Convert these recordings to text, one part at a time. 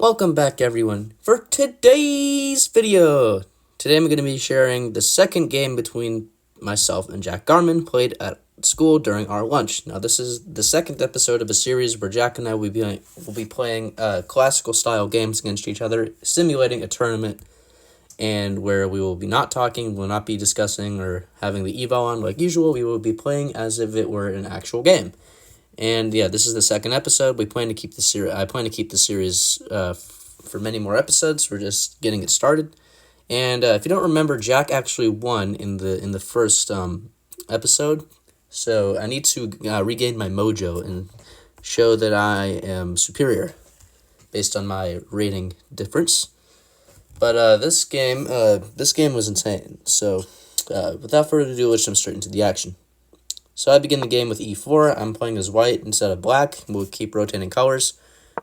Welcome back, everyone, for today's video. Today I'm going to be sharing the second game between myself and Jack Garman played at school during our lunch. Now, this is the second episode of a series where Jack and I will be playing classical style games against each other, simulating a tournament, and where we will be not talking, will not be discussing or having the eval on like usual. We will be playing as if it were an actual game. And yeah, this is the second episode. I plan to keep the series for many more episodes. We're just getting it started. And if you don't remember, Jack actually won in the first episode. So I need to regain my mojo and show that I am superior based on my rating difference. But this game was insane. So without further ado, let's jump straight into the action. So I begin the game with e4. I'm playing as white instead of black. We'll keep rotating colors.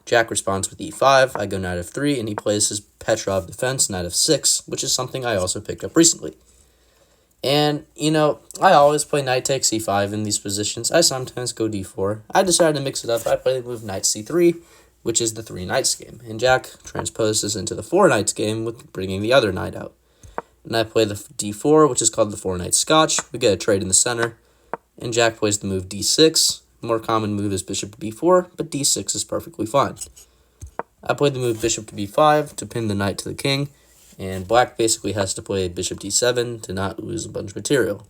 Jack responds with e5. I go knight f3, and he plays his Petrov defense, knight f6, which is something I also picked up recently. And, I always play knight takes e5 in these positions. I sometimes go d4. I decided to mix it up. I play the move knight c3, which is the 3 knights game. And Jack transposes into the 4 knights game with bringing the other knight out. And I play the d4, which is called the 4 knights scotch. We get a trade in the center. And Jack plays the move d6. More common move is bishop to b4, but d6 is perfectly fine. I played the move bishop to b5 to pin the knight to the king, and black basically has to play bishop d7 to not lose a bunch of material.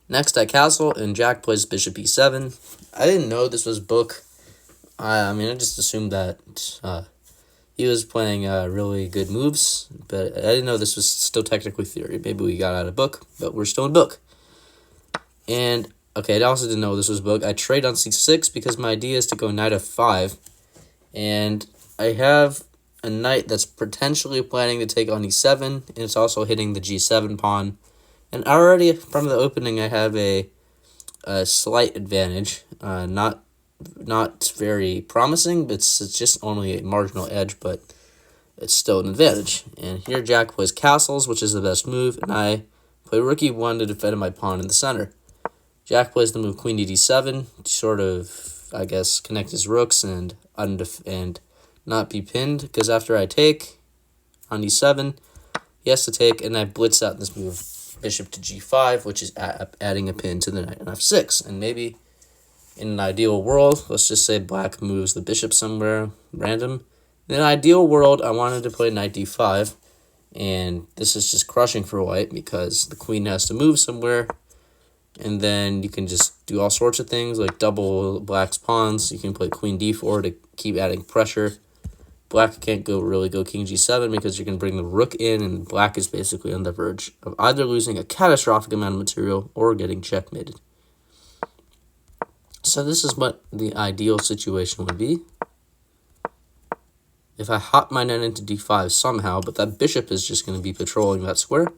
Next I castle, and Jack plays bishop e7. I didn't know this was book. I just assumed that he was playing really good moves, but I didn't know this was still technically theory. Maybe we got out of book, but we're still in book. And, okay, I also didn't know this was book. I trade on c6 because my idea is to go knight f5. And I have a knight that's potentially planning to take on e7, and it's also hitting the g7 pawn. And already from the opening, I have a slight advantage. Not very promising, but it's just only a marginal edge, but it's still an advantage. And here Jack plays castles, which is the best move, and I play rook e1 to defend my pawn in the center. Jack plays the move queen to d7 to sort of, I guess, connect his rooks and not be pinned, because after I take on d7, he has to take, and I blitz out this move bishop to g5, which is adding a pin to the knight on f6. And maybe in an ideal world, let's just say black moves the bishop somewhere random. In an ideal world, I wanted to play knight d5, and this is just crushing for white because the queen has to move somewhere. And then you can just do all sorts of things like double black's pawns. You can play queen d4 to keep adding pressure. Black can't really go king g7 because you can bring the rook in, and black is basically on the verge of either losing a catastrophic amount of material or getting checkmated. So this is what the ideal situation would be. If I hop my knight into d5 somehow, but that bishop is just going to be patrolling that square.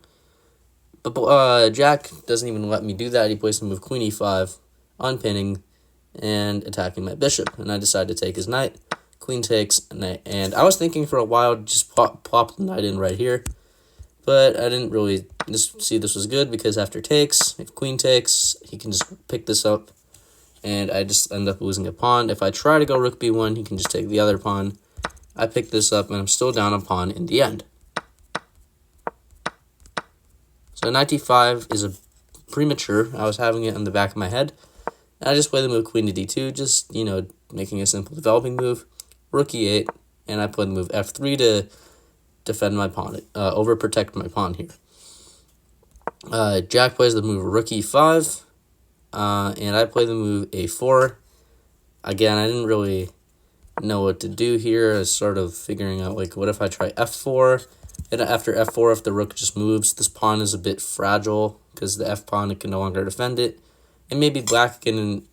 But Jack doesn't even let me do that. He plays the move queen e5, unpinning, and attacking my bishop. And I decide to take his knight. Queen takes, and I was thinking for a while to just plop the knight in right here. But I didn't really see this was good, because after takes, if queen takes, he can just pick this up. And I just end up losing a pawn. If I try to go rook b1, he can just take the other pawn. I pick this up, and I'm still down a pawn in the end. So knight d5 is a premature. I was having it in the back of my head. And I just play the move queen to d2, just, making a simple developing move. Rook e8, and I play the move f3 to defend my pawn, overprotect my pawn here. Jack plays the move rook e5, and I play the move a4. Again, I didn't really know what to do here. I was sort of figuring out, what if I try f4? And after f4, if the rook just moves, this pawn is a bit fragile because the f-pawn can no longer defend it. And maybe black can,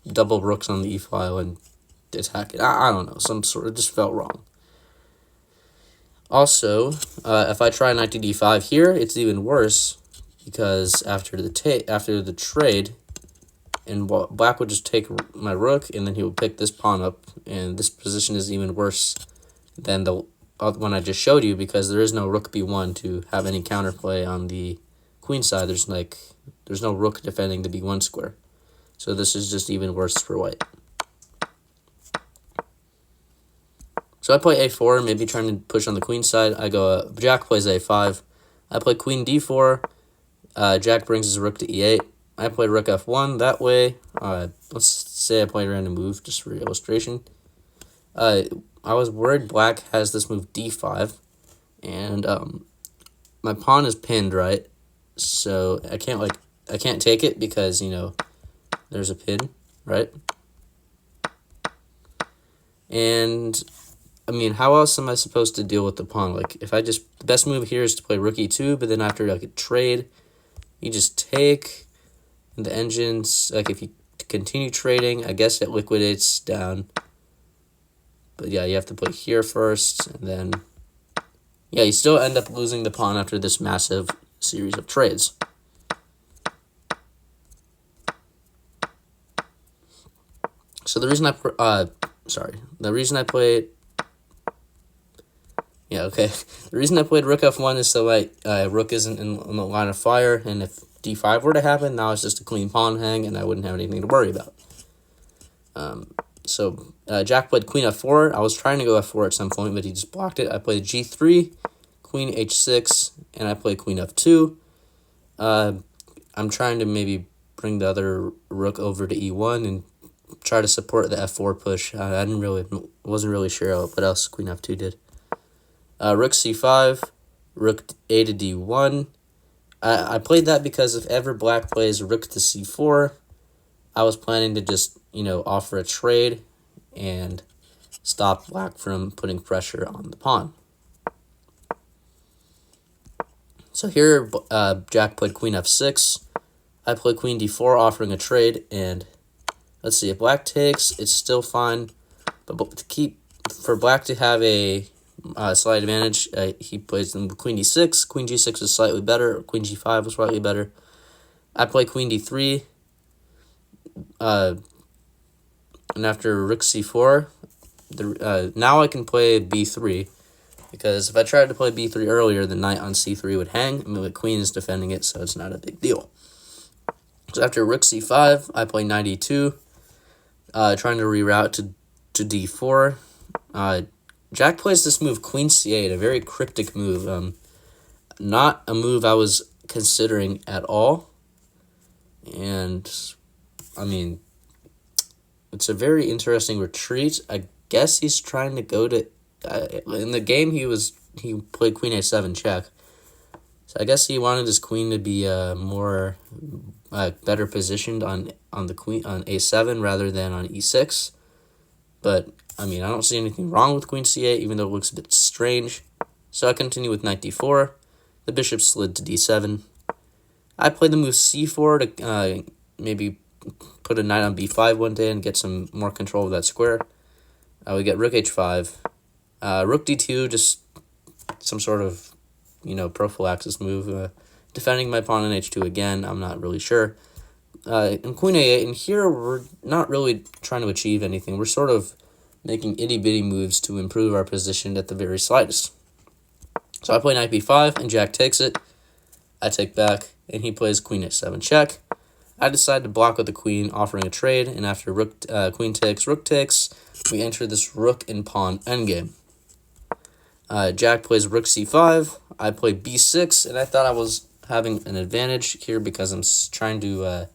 double rooks on the e-file and attack it. I don't know. Some sort of just felt wrong. Also, if I try knight to d5 here, it's even worse because after the trade, and black would just take my rook, and then he would pick this pawn up, and this position is even worse than the one I just showed you, because there is no rook b1 to have any counterplay on the queen side. There's no rook defending the b1 square. So this is just even worse for white. So I play a4, maybe trying to push on the queen side. I go, Jack plays a5. I play queen d4. Jack brings his rook to e8. I play rook f1 that way. Let's say I play a random move, just for illustration. I was worried black has this move d5, and my pawn is pinned, right? So I can't take it because, you know, there's a pin, right? And I mean, how else am I supposed to deal with the pawn? Like, if I just, the best move here is to play rook e2, but then after like a trade, you just take the engines. Like, if you continue trading, I guess it liquidates down. But yeah, you have to play here first, and then yeah, you still end up losing the pawn after this massive series of trades. So the reason I played the reason I played rook f1 is so like rook isn't in the line of fire, and if d5 were to happen, now it's just a clean pawn hang, and I wouldn't have anything to worry about. So Jack played queen f4. I was trying to go f4 at some point, but he just blocked it. I played g3, queen h6, and I played queen f2. I'm trying to maybe bring the other rook over to e1 and try to support the f4 push. I wasn't really sure what else queen f2 did. Rook c5, rook a to d1. I played that because if ever black plays rook to c4, I was planning to just, you know, offer a trade and stop black from putting pressure on the pawn. So here, Jack played queen f6. I played queen d4, offering a trade, and let's see, if black takes, it's still fine. But for black to have a slight advantage, he plays queen d6. Queen g6 is slightly better. Queen g5 was slightly better. I play queen d3. And after rook c4, now I can play b3, because if I tried to play b3 earlier, the knight on c3 would hang. I mean, the queen is defending it, so it's not a big deal. So after rook c5, I play knight e2, trying to reroute to d4. Jack plays this move queen c8, a very cryptic move. Not a move I was considering at all. And I mean, it's a very interesting retreat. I guess he's trying to go to in the game he played queen a7 check. So I guess he wanted his queen to be more better positioned on the queen on a7 rather than on e6. But I mean, I don't see anything wrong with queen c8, even though it looks a bit strange. So I continue with knight d4. The bishop slid to d7. I played the move c4 to maybe put a knight on b5 one day and get some more control of that square. We get rook h5. Rook d2, just some sort of, you know, prophylaxis move. Defending my pawn on h2 again, I'm not really sure. And queen a8, and here we're not really trying to achieve anything. We're sort of making itty-bitty moves to improve our position at the very slightest. So I play knight b5, and Jack takes it. I take back, and he plays queen h7 check. I decide to block with the queen, offering a trade, and after queen takes, rook takes, we enter this rook and pawn endgame. Jack plays rook c5, I play b6, and I thought I was having an advantage here because I'm trying to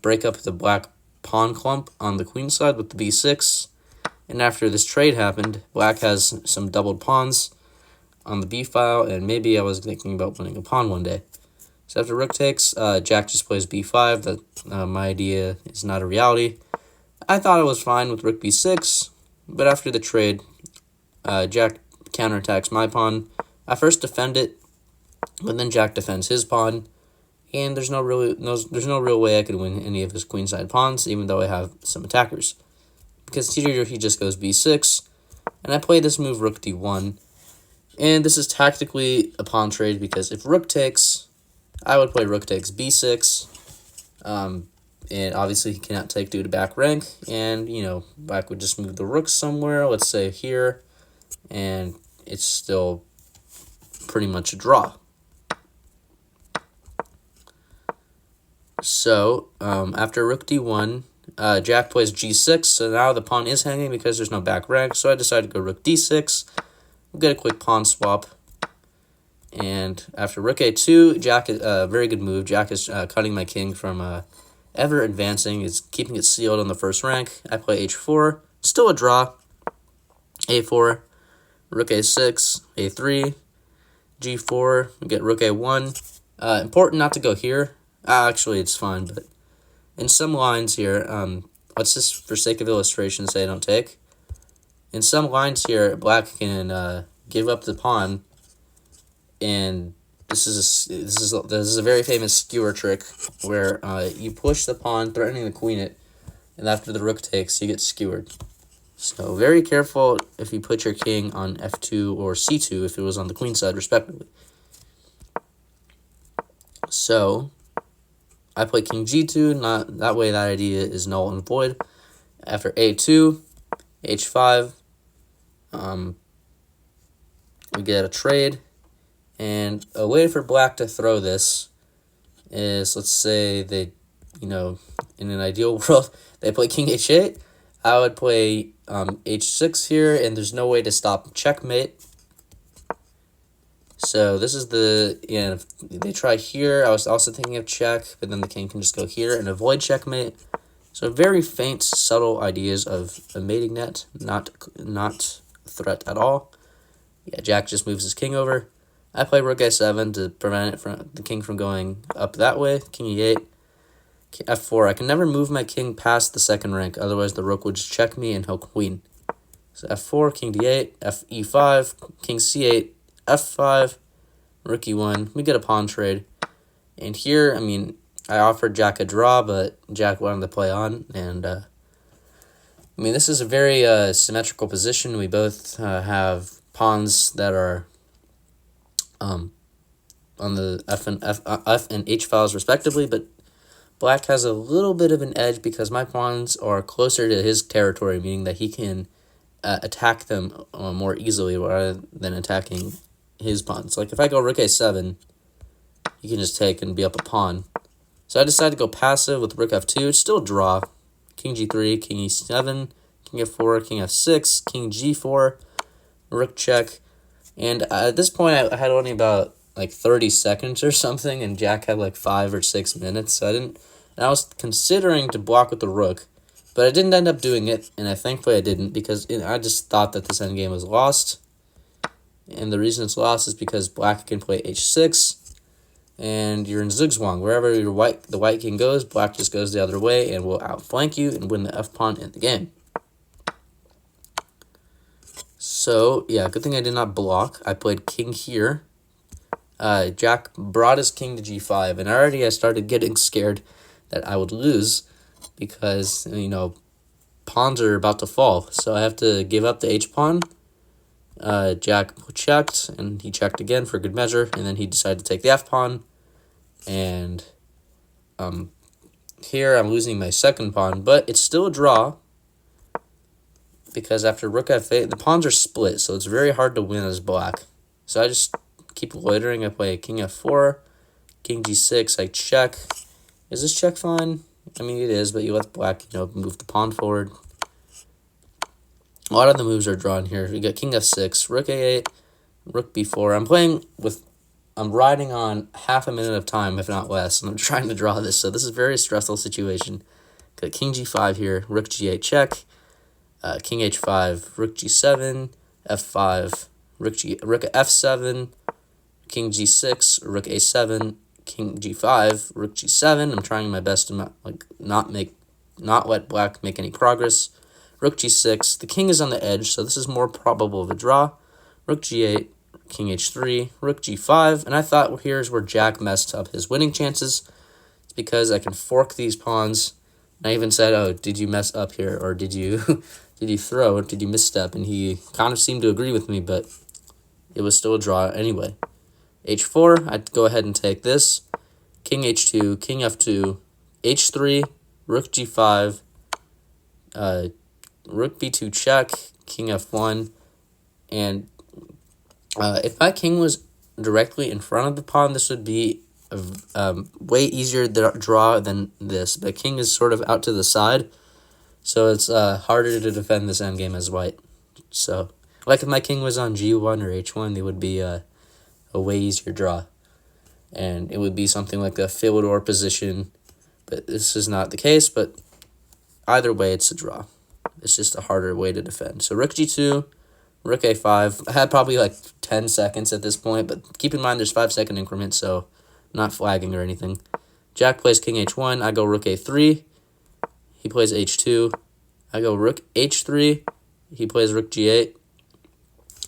break up the black pawn clump on the queen side with the b6. And after this trade happened, black has some doubled pawns on the b file, and maybe I was thinking about winning a pawn one day. So after rook takes, Jack just plays b5. That my idea is not a reality. I thought I was fine with rook b6, but after the trade, Jack counterattacks my pawn. I first defend it, but then Jack defends his pawn, and there's no real way I could win any of his queenside pawns, even though I have some attackers. Because here he just goes b6, and I play this move rook d1, and this is tactically a pawn trade because if rook takes, I would play rook takes b6, and obviously he cannot take due to back rank, and, you know, black would just move the rook somewhere, let's say here, and it's still pretty much a draw. So, after rook d1, Jack plays g6, so now the pawn is hanging because there's no back rank, so I decided to go rook d6. We'll get a quick pawn swap. And after rook a2, Jack is a very good move. Jack is cutting my king from ever advancing. It's keeping it sealed on the first rank. I play h4, still a draw. a4, rook a6, a3, g4. We get rook a1. Important not to go here. Actually, it's fine, but in some lines here, let's just, for sake of illustration, say I don't take. In some lines here, black can give up the pawn, and this is a very famous skewer trick where you push the pawn, threatening to queen it, and after the rook takes, you get skewered. So very careful if you put your king on f2 or c2 if it was on the queen side, respectively. So I play king g2. Not that way. That idea is null and void. After a2, h5, we get a trade. And a way for black to throw this is, let's say they, in an ideal world, they play king h8. I would play h6 here, and there's no way to stop checkmate. So this is if they try here. I was also thinking of check, but then the king can just go here and avoid checkmate. So very faint, subtle ideas of a mating net, not a threat at all. Yeah, Jack just moves his king over. I play rook a7 to prevent the king from going up that way. King e8, f4. I can never move my king past the second rank, otherwise the rook would just check me and he'll queen. So f4, king d8, e5, king c8, f5, rook e1. We get a pawn trade. And here, I offered Jack a draw, but Jack wanted to play on. And, this is a very symmetrical position. We both have pawns that are on the F and H files, respectively, but black has a little bit of an edge because my pawns are closer to his territory, meaning that he can attack them more easily rather than attacking his pawns. Like if I go rook a7, he can just take and be up a pawn. So I decided to go passive with rook f2. It's still a draw. King g3, king e7, king f4, king f6, king g4, rook check. And at this point, I had only about 30 seconds or something, and Jack had 5 or 6 minutes. So I was considering to block with the rook, but I didn't end up doing it, and thankfully I didn't, because I just thought that this endgame was lost. And the reason it's lost is because black can play h6, and you're in zugzwang. Wherever the white king goes, black just goes the other way and will outflank you and win the f-pawn in the game. So, yeah, good thing I did not block. I played king here. Jack brought his king to g5, and I started getting scared that I would lose because, pawns are about to fall. So I have to give up the h-pawn. Jack checked, and he checked again for good measure, and then he decided to take the f-pawn. And here I'm losing my second pawn, but it's still a draw, because after rook f8, the pawns are split, so it's very hard to win as black. So I just keep loitering. I play king f4, king g6, I check. Is this check fine? It is, but you let black, move the pawn forward. A lot of the moves are drawn here. We got king f6, rook a8, rook b4. I'm riding on half a minute of time, if not less, and I'm trying to draw this. So this is a very stressful situation. Got king g5 here, rook g8 check. King h5, rook g7, f5, rook f7, king g6, rook a7, king g5, rook g7. I'm trying my best to not let black make any progress. Rook g6. The king is on the edge, so this is more probable of a draw. Rook g8, king h3, rook g5, and I thought here's where Jack messed up his winning chances. It's because I can fork these pawns. And I even said, "Oh, did you mess up here, or did you?" Did you throw? Did you misstep? And he kind of seemed to agree with me, but it was still a draw anyway. h4, I'd go ahead and take this. King h2, king f2, h3, rook g5, rook b2 check, king f1. And if my king was directly in front of the pawn, this would be way easier draw than this. But king is sort of out to the side, so it's harder to defend this endgame as white. So, like if my king was on g1 or h1, it would be a way easier draw. And it would be something like a Philidor position, but this is not the case, but either way, it's a draw. It's just a harder way to defend. So rook g2, rook a5. I had probably like 10 seconds at this point, but keep in mind there's 5-second increments, so I'm not flagging or anything. Jack plays king h1. I go rook a3. He plays h2. I go rook h3. He plays rook g8.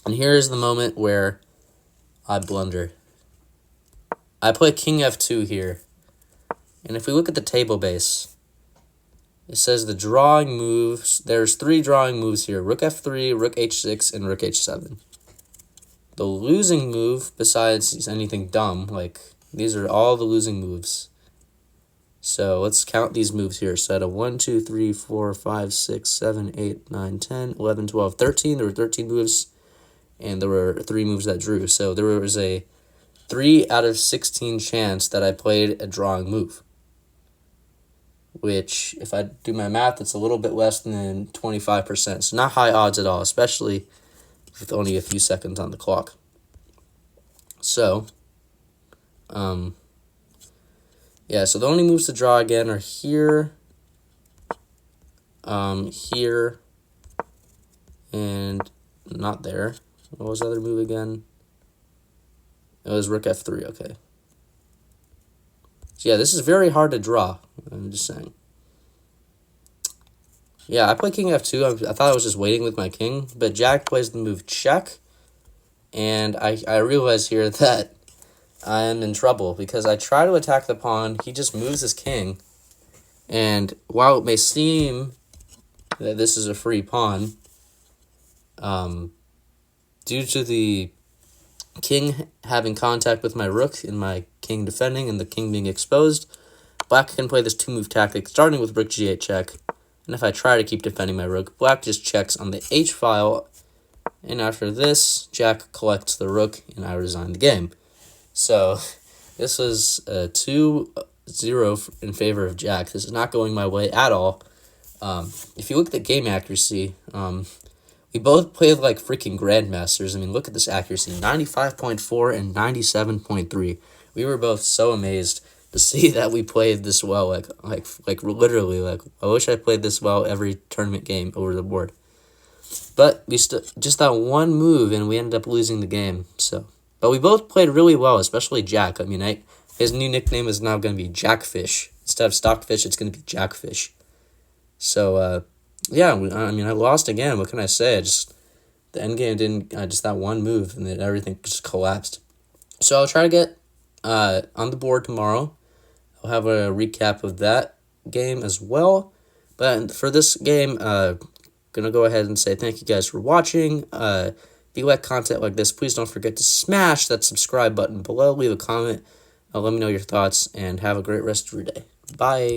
And here's the moment where I blunder. I play king f2 here. And if we look at the table base, it says the drawing moves. There's 3 drawing moves here. Rook f3, rook h6, and rook h7. The losing move, besides anything dumb, like these are all the losing moves. So let's count these moves here. So I had a 1, 2, 3, 4, 5, 6, 7, 8, 9, 10, 11, 12, 13. There were 13 moves, and there were 3 moves that drew. So there was a 3 out of 16 chance that I played a drawing move, which, if I do my math, it's a little bit less than 25%. So not high odds at all, especially with only a few seconds on the clock. So, yeah, so the only moves to draw again are here, here, and not there. What was the other move again? It was rook f3, okay. So yeah, this is very hard to draw, I'm just saying. Yeah, I played king f2. I thought I was just waiting with my king, but Jack plays the move check, and I realize here that I am in trouble because I try to attack the pawn. He just moves his king, and while it may seem that this is a free pawn, due to the king having contact with my rook and my king defending and the king being exposed, black can play this 2-move tactic starting with rook g8 check. And if I try to keep defending my rook, black just checks on the h file, and after this, Jack collects the rook, and I resign the game. So this was 2-0 in favor of Jack. This is not going my way at all. If you look at the game accuracy, we both played like freaking grandmasters. I mean, look at this accuracy, 95.4 and 97.3. We were both so amazed to see that we played this well, like literally, like I wish I played this well every tournament game over the board. But we just that one move, and we ended up losing the game. So, but we both played really well, especially Jack. I mean, his new nickname is now going to be JACKFISH. Instead of Stockfish, it's going to be JACKFISH. So, yeah, I mean, I lost again. What can I say? The endgame didn't, just that one move, and then everything just collapsed. So I'll try to get on the board tomorrow. I'll have a recap of that game as well. But for this game, gonna go ahead and say thank you guys for watching. If you like content like this, please don't forget to smash that subscribe button below. Leave a comment. Let me know your thoughts, and have a great rest of your day. Bye.